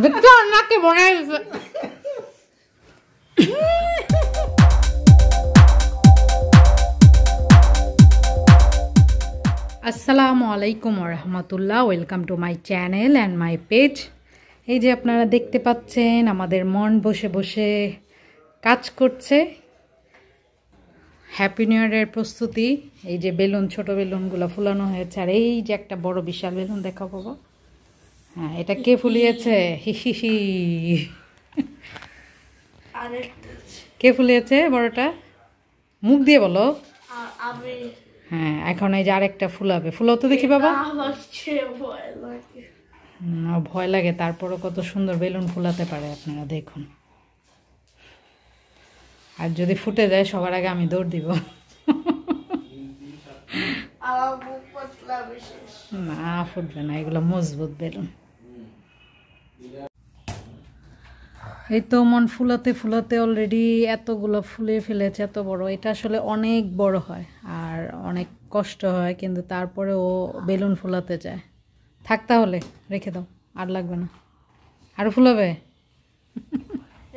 Victor নাকে বনাই আসসালামু আলাইকুম ওয়া রাহমাতুল্লাহ। Welcome to my channel and my page. এই যে আপনারা দেখতে পাচ্ছেন আমাদের মন বসে বসে কাজ করছে। হ্যাপি নিউ ইয়ারের প্রস্তুতি। এই যে বেলুন, ছোট বেলুনগুলো ফুলানো হয়েছে, আর এই যে একটা বড় বিশাল বেলুন দেখা পাবো। হ্যাঁ, এটা কে ফুলিয়েছে? হি কে ফুলিয়েছে বড়টা? মুখ দিয়ে বলো। হ্যাঁ, এখন এই যে আরেকটা ফুলাবে। ফুলাও তো দেখি বাবা। ভয় লাগে, তারপরও কত সুন্দর বেলুন ফুলাতে পারে আপনারা দেখুন। আর যদি ফুটে যায় সবার আগে আমি দৌড় দিব। না, ফুটবে না, এগুলো মজবুত বেলুন। এই তো মন ফুলাতে ফুলাতে অলরেডি এতগুলো ফুলে ফেলেছে, এত বড়। এটা আসলে অনেক বড় হয় আর অনেক কষ্ট হয়, কিন্তু তারপরে ও বেলুন ফুলাতে চায়। থাক, তাহলে রেখে দাও, আর লাগবে না। আরো ফুলাবে?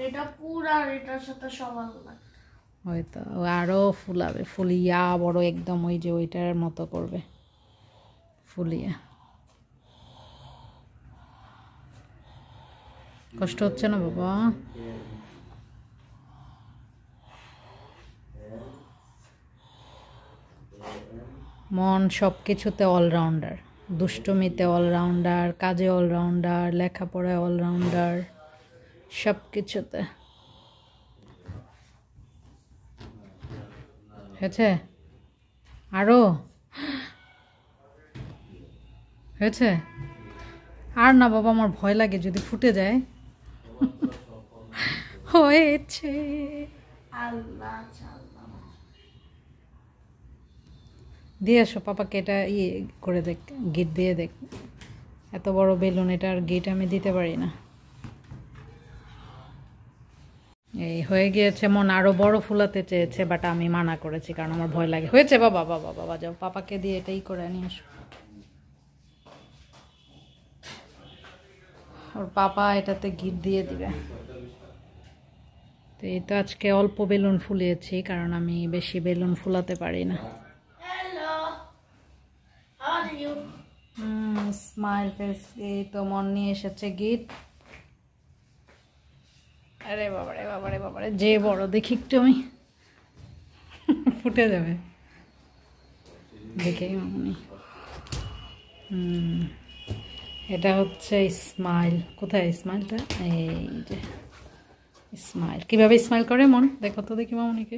এটা পুরা এটার সাথে সমান লাগে। হয়তো আরো ফুলাবে, ফুলিয়া বড় একদম ওই যে ওইটার মতো করবে ফুলিয়া। কষ্ট হচ্ছে না বাবা? মন সব কিছুতে অলরাউন্ডার, দুষ্টুমিতে অলরাউন্ডার, কাজে অলরাউন্ডার, লেখাপড়ায় অলরাউন্ডার, সব কিছুতে। হয়েছে? আরো হয়েছে? আর না বাবা, আমার ভয় লাগে যদি ফুটে যায়। হয়েছে। দিয়ে আসো পাপাকে, এটা ইয়ে করে দেখ, গিট দিয়ে দেখ। এত বড় বেলুন, এটার গিট আমি দিতে পারি না। এই হয়ে গিয়েছে। মন আরো বড় ফুলাতে চেয়েছে, বাট আমি মানা করেছি কারণ আমার ভয় লাগে। হয়েছে বাবা, বাবা বাবা যাও, পাপাকে দিয়ে এটাই করে নিয়ে আসো। ওর পাপা এটাতে গিট দিয়ে দিবে। তো এই তো আজকে অল্প বেলুন ফুলিয়েছি, কারণ আমি বেশি বেলুন ফুলাতে পারি না। Smile face. এই তো মন নিয়ে এসেছে গিট। আরে বাবারে বাবারে বাবারে, যে বড় দেখি একটু আমি। ফুটে যাবে দেখেই মামনি। এটা হচ্ছে স্মাইল। কোথায় স্মাইলটা? এই যে স্মাইল। কিভাবে স্মাইল করে মন দেখো তো দেখি মামনিকে।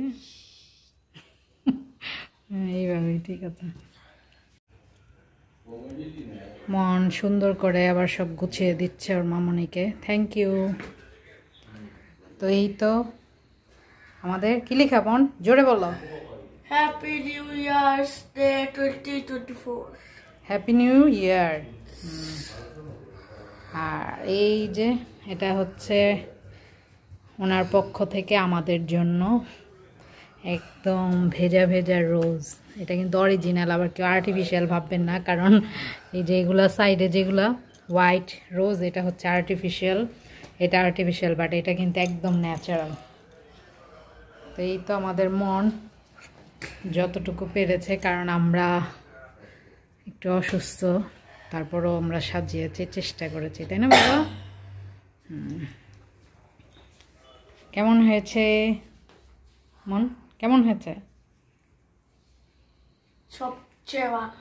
এইভাবে, ঠিক আছে। মন সুন্দর করে আবার সব গুছিয়ে দিচ্ছে ওর মামনিকে। Thank you. তো এই তো আমাদের কি লেখা মন, জোরে বলো। Happy new year's day 2024। Happy new year. আর এই যে এটা হচ্ছে ওনার পক্ষ থেকে আমাদের জন্য একদম ভেজা ভেজা রোজ। এটা কিন্তু অরিজিনাল, আবার কেউ আর্টিফিশিয়াল ভাববেন না, কারণ এই যে এগুলো সাইডে যেগুলো হোয়াইট রোজ, এটা হচ্ছে আর্টিফিশিয়াল। এটা আর্টিফিশিয়াল, বাট এটা কিন্তু একদম ন্যাচারাল। তো এই তো আমাদের মন যতটুকু পেরেছে, কারণ আমরা একটু অসুস্থ, তারপরও আমরা সাজিয়েছি, চেষ্টা করেছি, তাই না বাবা? কেমন হয়েছে মন, কেমন হয়েছে? সবচেয়ে ভালো,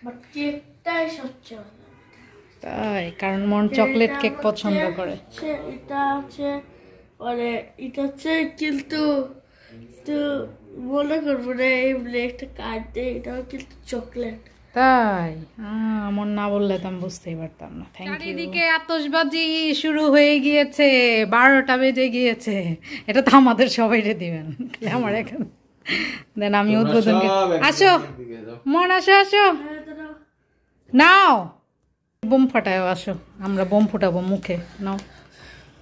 বাট কেকটাই সবচেয়ে ভালো। তাই? কারণ মন চকলেট কেক পছন্দ করে। এটা হচ্ছে মানে এটা হচ্ছে, কিন্তু মনে করবো না এমনি একটা কার্ড দিয়ে, এটাও কিন্তু চকলেট। তাই? আমার না বললে তো আমি বুঝতেই পারতাম না। Thank you. চারিদিকে আতশবাজি শুরু হয়ে গিয়েছে, 12টা বেজে গিয়েছে। এটা তো আমাদের সবাইরে দিবেন, আমার এখানে দেন, আমি উদ্বোধন। আসো মন, আসো আসো, নাও বোম ফাটাও। আসো, আমরা বোম ফুটাবো মুখে। নাও,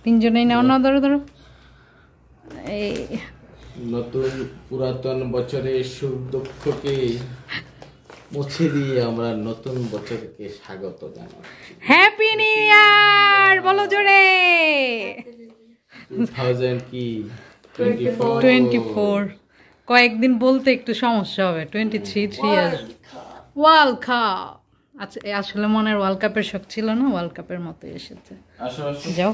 তিনজনেই নাও, নাও, ধরো ধরো। এই নতুন পুরাতন বছরের সুখ দুঃখকে মুছে দিয়ে আমরা নতুন বছরকে স্বাগত জানাচ্ছি। হ্যাপি নিউ ইয়ার বলো জোরে। 24 কয়েকদিন বলতে একটু সমস্যা হবে। 23 ইয়ার ওয়ার্ল্ড কাপ। আচ্ছা আসলে মনের ওয়ার্ল্ড কাপের শখ ছিল না, ওয়ার্ল্ড কাপের মতো এসেছে। আসো আসো যাও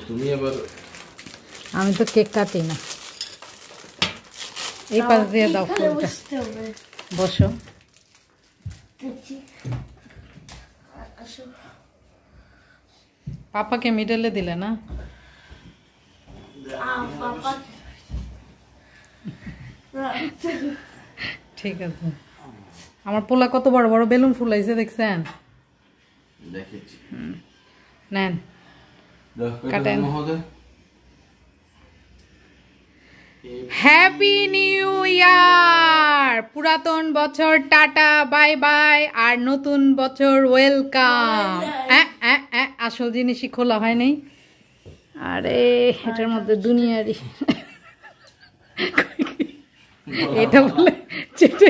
তুমি এবার। আমি তো কেক কাটি না। এই পাশ দিয়ে দাও ফুলটা। বসতে হবে। বসো। দেখছি। আসো। পাপাকে মিডলে দিলে না? পাপা ঠিক আছে। আমার পোলা কত বড় বড় বেলুন ফুলাইছে দেখছেন? দেখেছি। নেন কাটেন কাটেন। মহোদয়। হ্যাপি নিউ ইয়ার। পুরাতন বছর টাটা বাই বাই, আর নতুন বছর ওয়েলকাম। আসল জিনিসই খোলা হয় নাই। আরে এটার মধ্যে দুনিয়ারই এটা বলে চেটে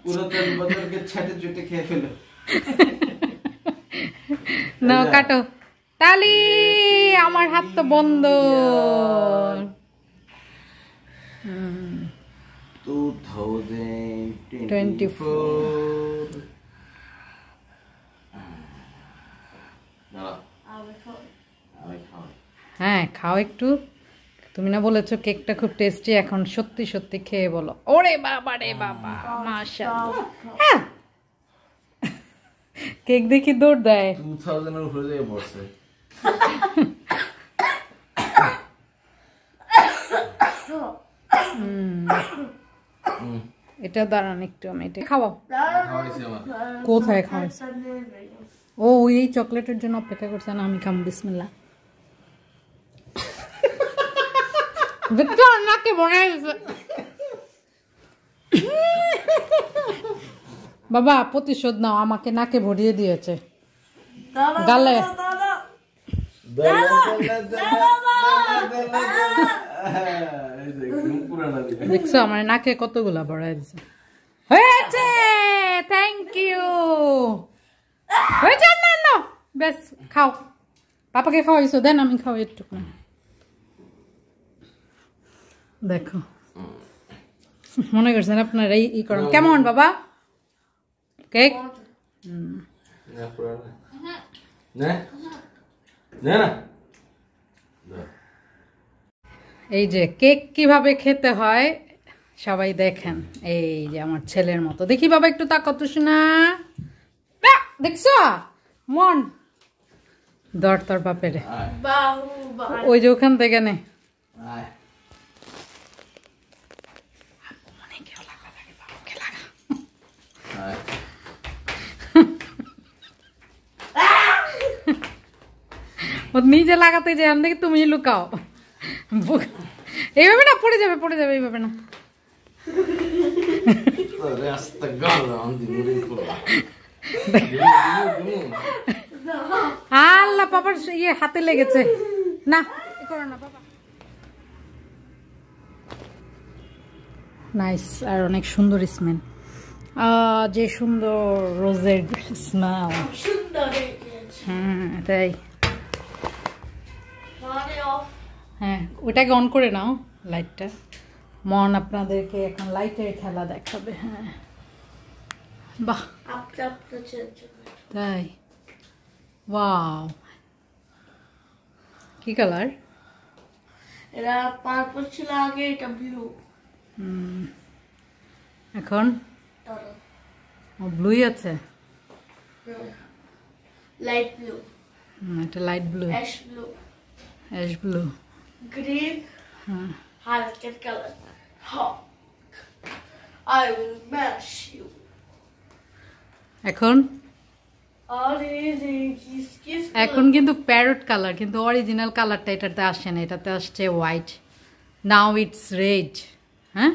পুরাতন বছরকে ছেটে চুটে খেয়ে ফেলো। না কাটো তালি। আমার হাত তো বন্ধ। 2024 হ্যাঁ খাও একটু। তুমি না বলেছো কেকটা খুব টেস্টি, এখন সত্যি সত্যি খেয়ে বলো। ওরে বাবা রে বাবা মাশাআল্লাহ। হ্যাঁ কেক দেখি দৌড় দেয়। 2000 এর উপরে দিয়ে পড়ছে। এটা দাঁড়ান একটু, আমি এটা খাওয়াও। খাওয়াইছি আমার। কোথায় খাওয়াইছে? ও এই চকলেটের জন্য অপেক্ষা করছে না। আমি খাম। বিসমিল্লাহ। নাকে ভরে বাবা প্রতিশোধ নাও, আমাকে নাকে ভরিয়ে দিয়েছে গালে। দেখছো আমার নাকে কতগুলা ভরাই দিছে। হয়েছে, থ্যাংক ইউ। হয়েছে না না বেশ খাও। পাপাকে খাওয়াইছো, দেন আমি খাওয়াই একটু। দেখো মনে করছেন আপনারা ই করেন। কেমন বাবা কেক? এই যে কেক কিভাবে খেতে হয় সবাই দেখেন। এই যে আমার ছেলের মতো। দেখি বাবা একটু তাকাতো শোনা। দেখছো মন দর তোর বাপেরে। ওই যে ওখান থেকে নে। নিজে লাগাতে যে দেখি তুমি লুকাও। এইভাবে না পড়ে যাবে, পড়ে যাবে। এইভাবে না। আল্লাহ বাবার ইয়ে হাতে লেগেছে না। করো না বাবা। নাইস। আর অনেক সুন্দর স্মেল। যে সুন্দর রোজের স্মেল। তাই হ্যাঁ ওটাকে অন করে নাও লাইটটা। মন আপনাদেরকে এখন লাইটের খেলা দেখাবে। হ্যাঁ বাহ তাই। ওয়াও কি কালার? এটা পার্পল ছিল আগে, এটা ব্লু। এখন ব্লুই আছে। Light blue. এটা light blue, ash blue, ash blue, green, হালকা colour. I will mash you. এখন এখন কিন্তু প্যারট কালার, কিন্তু অরিজিনাল কালারটা এটাতে আসছে না, এটাতে আসছে হোয়াইট। Now it's red. হ্যাঁ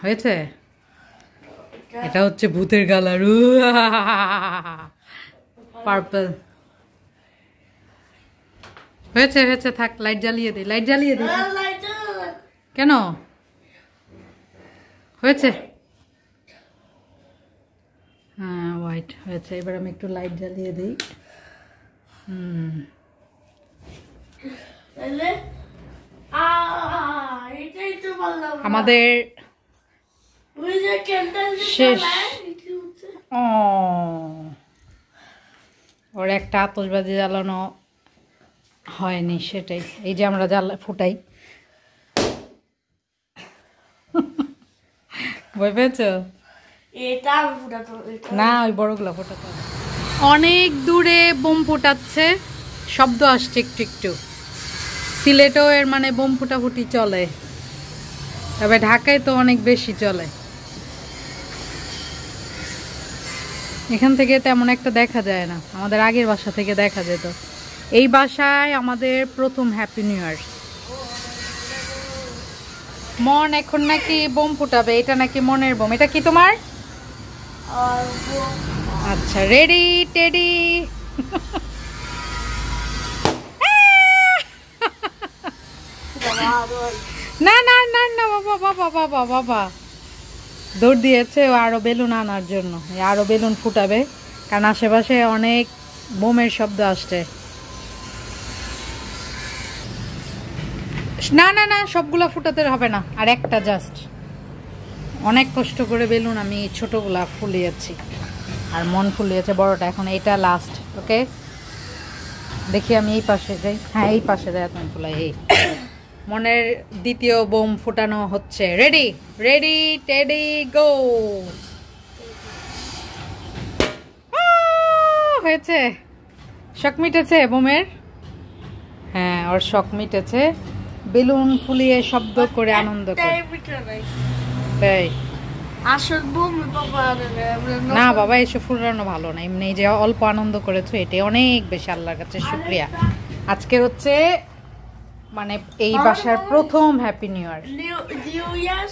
হয়েছে। এটা হচ্ছে ভূতের কালার। পার্পল হয়েছে হয়েছে। থাক লাইট জ্বালিয়ে দে, লাইট জ্বালিয়ে দে। কেন হয়েছে? হ্যাঁ হোয়াইট হয়েছে। এবার আমি একটু লাইট জ্বালিয়ে দিই। তাহলে এটাই তো বললাম না। আমাদের ওই যে ক্যান্ডেল শেষ। এটি হচ্ছে ও ওর একটা আতশবাজি জ্বালানো হয়নি, সেটাই। এই যে আমরা ফুটাই, ভয় পেয়েছ? এটা আমি ফুটাতো, এটা না, ওই বড়গুলো ফোটাতে হবে। অনেক দূরে বোম ফুটাচ্ছে, শব্দ আসছে একটু একটু। সিলেটেও এর মানে বোম ফুটাফুটি চলে, তবে ঢাকায় তো অনেক বেশি চলে। এখান থেকে তেমন একটা দেখা যায় না, আমাদের আগের বাসা থেকে দেখা যেত। এই বাসায় আমাদের প্রথম হ্যাপি নিউ ইয়ার। মন এখন নাকি বোম ফুটাবে, এটা নাকি মনের বোম। এটা কি তোমার? আর আচ্ছা, রেডি টেডি। না না না না বাবা বাবা বাবা বাবা, দৌড় দিয়েছে ও আরো বেলুন আনার জন্য। আরো বেলুন ফুটাবে, কারণ আশেপাশে অনেক বোমের শব্দ আসছে। না না না, সবগুলা ফুটাতে হবে না, আর একটা জাস্ট। অনেক কষ্ট করে বেলুন আমি ছোটগুলা ফুলিয়েছি, আর মন ফুলিয়েছে বড়টা। এখন এটা লাস্ট। ওকে, দেখি আমি এই পাশে যাই। হ্যাঁ, এই পাশে যাই, তুমি ফুলাই। এই মনের দ্বিতীয় বোম ফুটানো হচ্ছে। রেডি রেডি টেডি গো। হয়েছে, শখ মিটেছে বোমের। হ্যাঁ, ওর শখ মিটেছে। বেলুন ফুলিয়ে শব্দ করে আনন্দ করে। তাই আসল বোম বাবা না বাবা, এসব ফুলানো ভালো না। এমনি যে অল্প আনন্দ করেছো, এটাই অনেক বেশি আল্লাহর কাছে শুকরিয়া। আজকে হচ্ছে মানে এই বাসার প্রথম হ্যাপি নিউ ইয়ার। New year